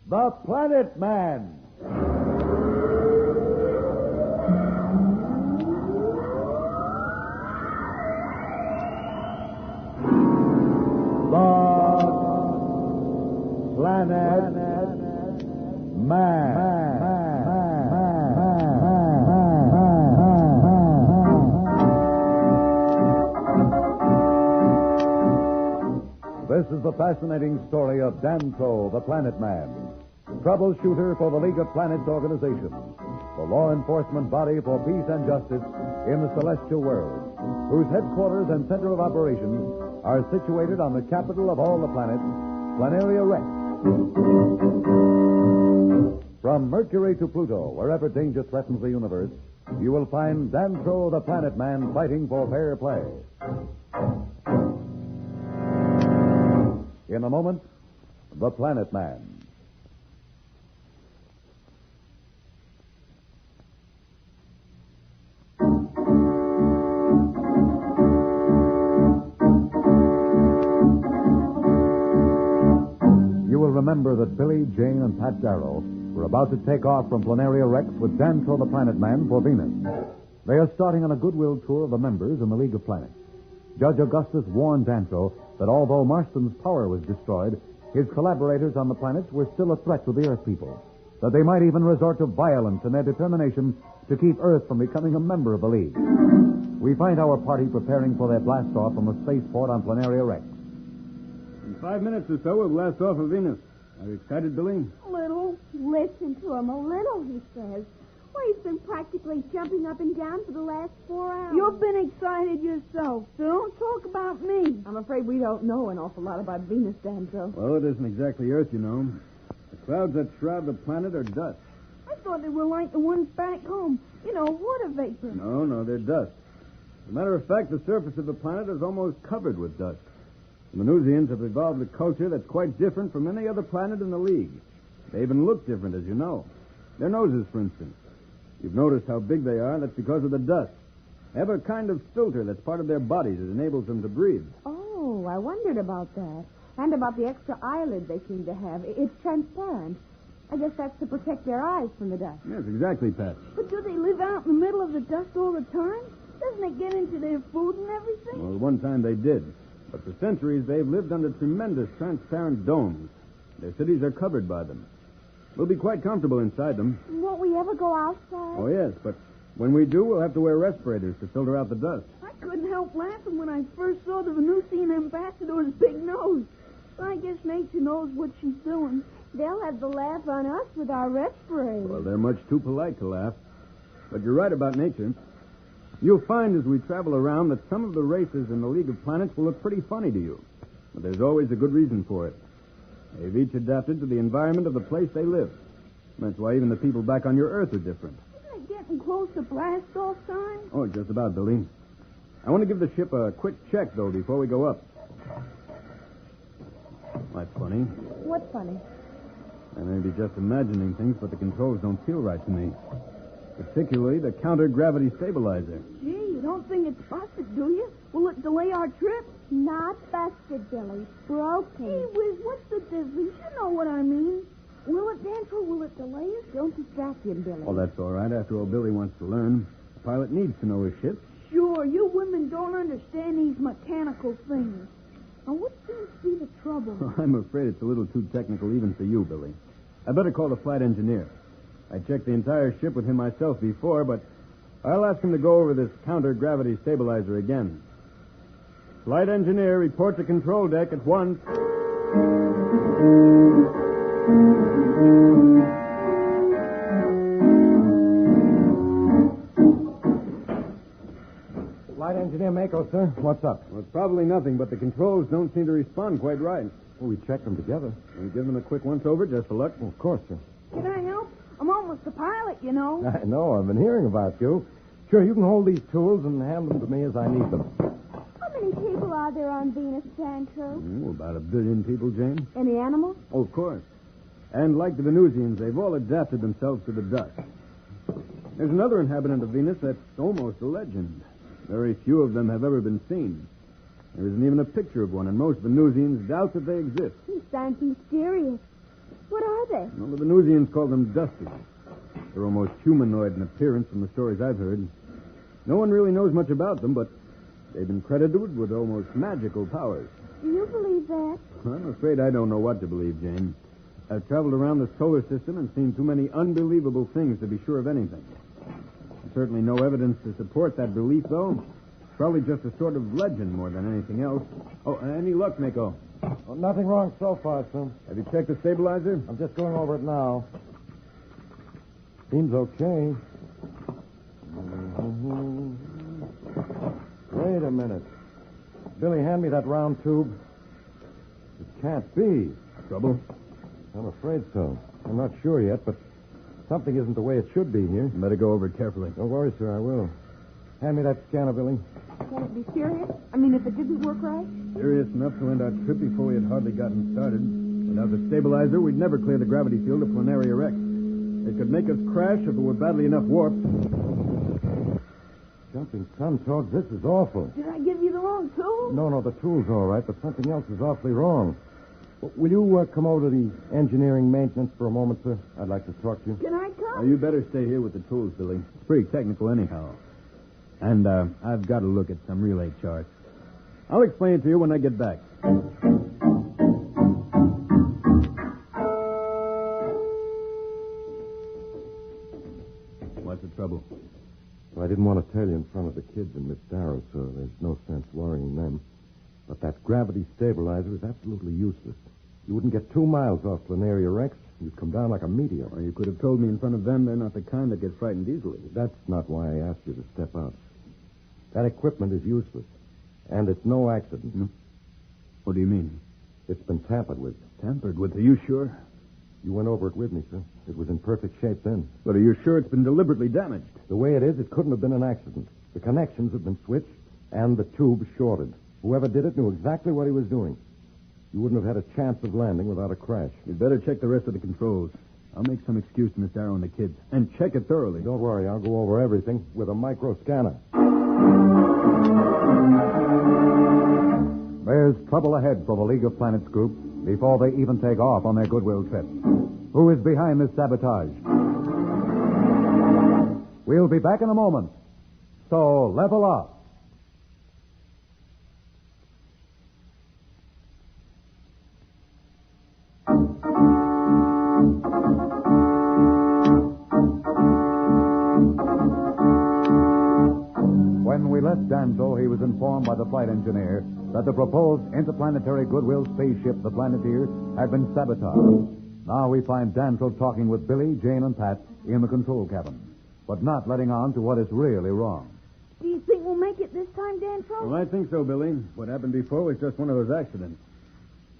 The Planet Man. The Planet Man. This is the fascinating story of Dantro, the Planet Man, troubleshooter for the League of Planets organization, the law enforcement body for peace and justice in the celestial world, whose headquarters and center of operations are situated on the capital of all the planets, Planaria Rex. From Mercury to Pluto, wherever danger threatens the universe, you will find Dantro, the Planet Man, fighting for fair play. In a moment, The Planet Man. You will remember that Billy, Jane, and Pat Darrow were about to take off from Planaria Rex with Dantro, the Planet Man, for Venus. They are starting on a goodwill tour of the members in the League of Planets. Judge Augustus warned Dantro that although Marston's power was destroyed, his collaborators on the planets were still a threat to the Earth people, that they might even resort to violence in their determination to keep Earth from becoming a member of the League. We find our party preparing for their blast-off from the spaceport on Planaria Rex. In 5 minutes or so, we'll blast off of Venus. Are you excited, Billy? A little. Listen to him. A little, he says. Well, he's been practically jumping up and down for the last 4 hours. You've been excited yourself, so don't talk about me. I'm afraid we don't know an awful lot about Venus, Dantro. Well, it isn't exactly Earth, you know. The clouds that shroud the planet are dust. I thought they were like the ones back home. You know, water vapor. No, they're dust. As a matter of fact, the surface of the planet is almost covered with dust. The Venusians have evolved a culture that's quite different from any other planet in the League. They even look different, as you know. Their noses, for instance. You've noticed how big they are. That's because of the dust. They have a kind of filter that's part of their bodies that enables them to breathe. Oh, I wondered about that. And about the extra eyelid they seem to have. It's transparent. I guess that's to protect their eyes from the dust. Yes, exactly, Pat. But do they live out in the middle of the dust all the time? Doesn't it get into their food and everything? Well, one time they did. But for centuries, they've lived under tremendous transparent domes. Their cities are covered by them. We'll be quite comfortable inside them. Won't we ever go outside? Oh, yes, but when we do, we'll have to wear respirators to filter out the dust. I couldn't help laughing when I first saw the Venusian ambassador's big nose. I guess nature knows what she's doing. They'll have the laugh on us with our respirators. Well, they're much too polite to laugh. But you're right about nature. You'll find as we travel around that some of the races in the League of Planets will look pretty funny to you. But there's always a good reason for it. They've each adapted to the environment of the place they live. That's why even the people back on your Earth are different. Isn't it getting close to blast-off time? Oh, just about, Billy. I want to give the ship a quick check, though, before we go up. That's funny. What's funny? I may be just imagining things, but the controls don't feel right to me. Particularly the counter-gravity stabilizer. Gee, you don't think it's busted, do you? Will it delay our trip? Not busted, Billy. Broken. Hey, Wiz, what's the difference? You know what I mean. Will it, Dantro? Will it delay us? Don't distract him, Billy. Oh, that's all right. After all, Billy wants to learn. The pilot needs to know his ship. Sure, you women don't understand these mechanical things. Now, what seems to be the trouble? I'm afraid it's a little too technical even for you, Billy. I better call the flight engineer. I checked the entire ship with him myself before, but I'll ask him to go over this counter-gravity stabilizer again. Flight engineer, report to control deck at once. Flight engineer Mako, sir. What's up? Well, it's probably nothing, but the controls don't seem to respond quite right. Well, we checked them together. We'll give them a quick once-over just for luck. Well, of course, sir. Can I help? I'm almost a pilot, you know. I know. I've been hearing about you. Sure, you can hold these tools and hand them to me as I need them. How many people are there on Venus, Dantro? About 1 billion people, Jane. Any animals? Oh, of course. And like the Venusians, they've all adapted themselves to the dust. There's another inhabitant of Venus that's almost a legend. Very few of them have ever been seen. There isn't even a picture of one, and most Venusians doubt that they exist. He sounds mysterious. What are they? Well, the Venusians call them dusties. They're almost humanoid in appearance from the stories I've heard. No one really knows much about them, but they've been credited with almost magical powers. Do you believe that? I'm afraid I don't know what to believe, Jane. I've traveled around the solar system and seen too many unbelievable things to be sure of anything. There's certainly no evidence to support that belief, though. Probably just a sort of legend more than anything else. Oh, any luck, Miko? Well, nothing wrong so far, son. Have you checked the stabilizer? I'm just going over it now. Seems okay. Wait a minute. Billy, hand me that round tube. It can't be. Trouble? I'm afraid so. I'm not sure yet, but something isn't the way it should be here. You better go over it carefully. Don't worry, sir, I will. Hand me that scanner, Billy. Can it be serious? I mean, if it didn't work right? Serious enough to end our trip before we had hardly gotten started. Without the stabilizer, we'd never clear the gravity field of Planaria Rex. It could make us crash if it were badly enough warped. Jumping sun toads, this is awful. Did I give you the wrong tool? No, the tool's all right, but something else is awfully wrong. Will you come over to the engineering maintenance for a moment, sir? I'd like to talk to you. Can I Now, come? you better stay here with the tools, Billy. It's pretty technical anyhow. And I've got to look at some relay charts. I'll explain it to you when I get back. What's the trouble? Well, I didn't want to tell you in front of the kids and Miss Darrow, so there's no sense worrying them. But that gravity stabilizer is absolutely useless. You wouldn't get 2 miles off Planaria Rex. You'd come down like a meteor. Well, you could have told me in front of them they're not the kind that get frightened easily. That's not why I asked you to step out. That equipment is useless. And it's no accident. No? What do you mean? It's been tampered with. Tampered with? Are you sure? You went over it with me, sir. It was in perfect shape then. But are you sure it's been deliberately damaged? The way it is, it couldn't have been an accident. The connections have been switched and the tube shorted. Whoever did it knew exactly what he was doing. You wouldn't have had a chance of landing without a crash. You'd better check the rest of the controls. I'll make some excuse to Miss Darrow and the kids. And check it thoroughly. Don't worry, I'll go over everything with a micro scanner. There's trouble ahead for the League of Planets group before they even take off on their goodwill trip. Who is behind this sabotage? We'll be back in a moment. So level up. When we left Danville, he was informed by the flight engineer that the proposed interplanetary goodwill spaceship, the Planeteer, had been sabotaged. Now we find Danville talking with Billy, Jane, and Pat in the control cabin, but not letting on to what is really wrong. Do you think we'll make it this time, Danfro? Well, I think so, Billy. What happened before was just one of those accidents.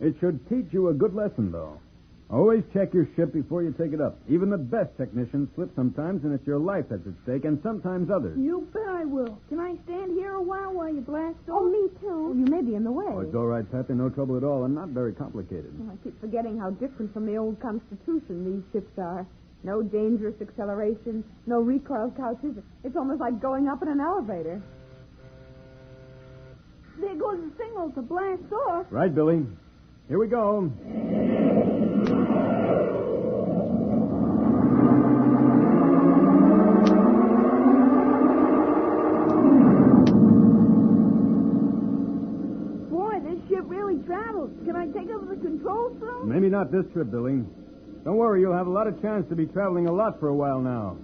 It should teach you a good lesson, though. Always check your ship before you take it up. Even the best technicians slip sometimes, and it's your life that's at stake, and sometimes others. You bet I will. Can I stand here a while you blast off? Oh, me too. You may be in the way. Oh, it's all right, Pat. They're no trouble at all, and not very complicated. I keep forgetting how different from the old Constitution these ships are. No dangerous acceleration, no recoil couches. It's almost like going up in an elevator. There goes the signal to blast off. Right, Billy. Here we go. Boy, this ship really travels. Can I take over the controls soon? Maybe not this trip, Billy. Don't worry, you'll have a lot of chance to be traveling a lot for a while now.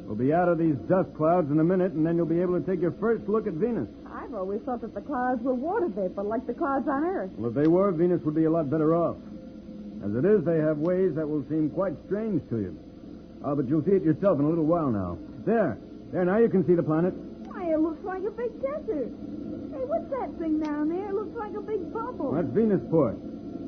We'll be out of these dust clouds in a minute, and then you'll be able to take your first look at Venus. I've always thought that the clouds were water vapor, like the clouds on Earth. Well, if they were, Venus would be a lot better off. As it is, they have ways that will seem quite strange to you. Oh, but you'll see it yourself in a little while now. There, now you can see the planet. Why, it looks like a big desert. Hey, what's that thing down there? It looks like a big bubble. That's Venusport.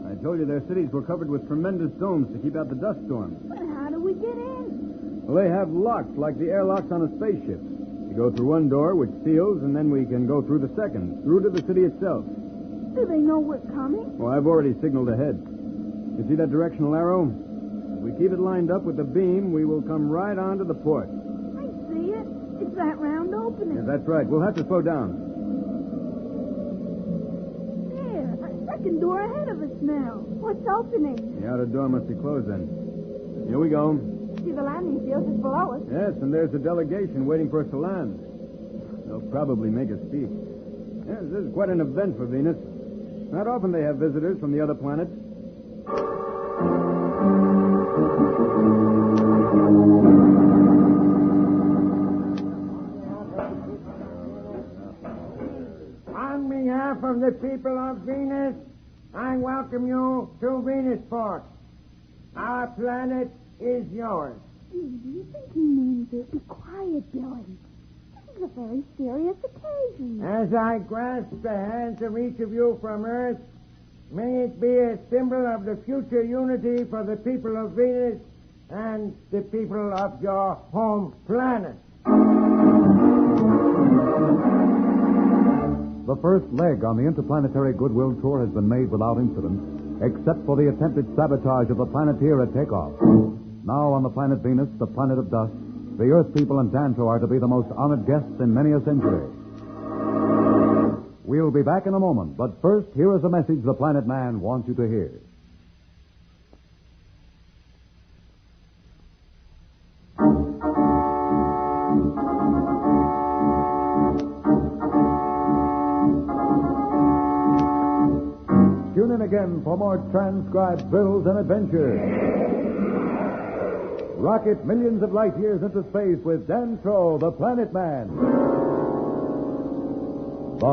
I told you their cities were covered with tremendous domes to keep out the dust storms. But how do we get in? Well, they have locks like the airlocks on a spaceship. You go through one door, which seals, and then we can go through the second, through to the city itself. Do they know we're coming? Oh, I've already signaled ahead. You see that directional arrow? If we keep it lined up with the beam, we will come right onto the port. I see it. It's that round opening. Yeah, that's right. We'll have to slow down. There, I second door ahead of us now. What's opening? The outer door must be closed then. Here we go. See, the landing field is below us. Yes, and there's a delegation waiting for us to land. They'll probably make a speech. Yes, this is quite an event for Venus. Not often they have visitors from the other planets. On behalf of the people of Venus, I welcome you to Venusport. Our planet is yours. Do you think he means it? Be quiet, Billy. This is a very serious occasion. As I grasp the hands of each of you from Earth, may it be a symbol of the future unity for the people of Venus and the people of your home planet. The first leg on the interplanetary goodwill tour has been made without incident, except for the attempted sabotage of the Planeteer at takeoff. Now on the planet Venus, the planet of dust, the Earth people and Danto are to be the most honored guests in many a century. We'll be back in a moment, but first, here is a message the Planet Man wants you to hear. Tune in again for more transcribed thrills and adventures. Rocket millions of light years into space with Dan Troll, the Planet Man. The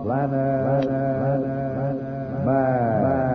Planet Man.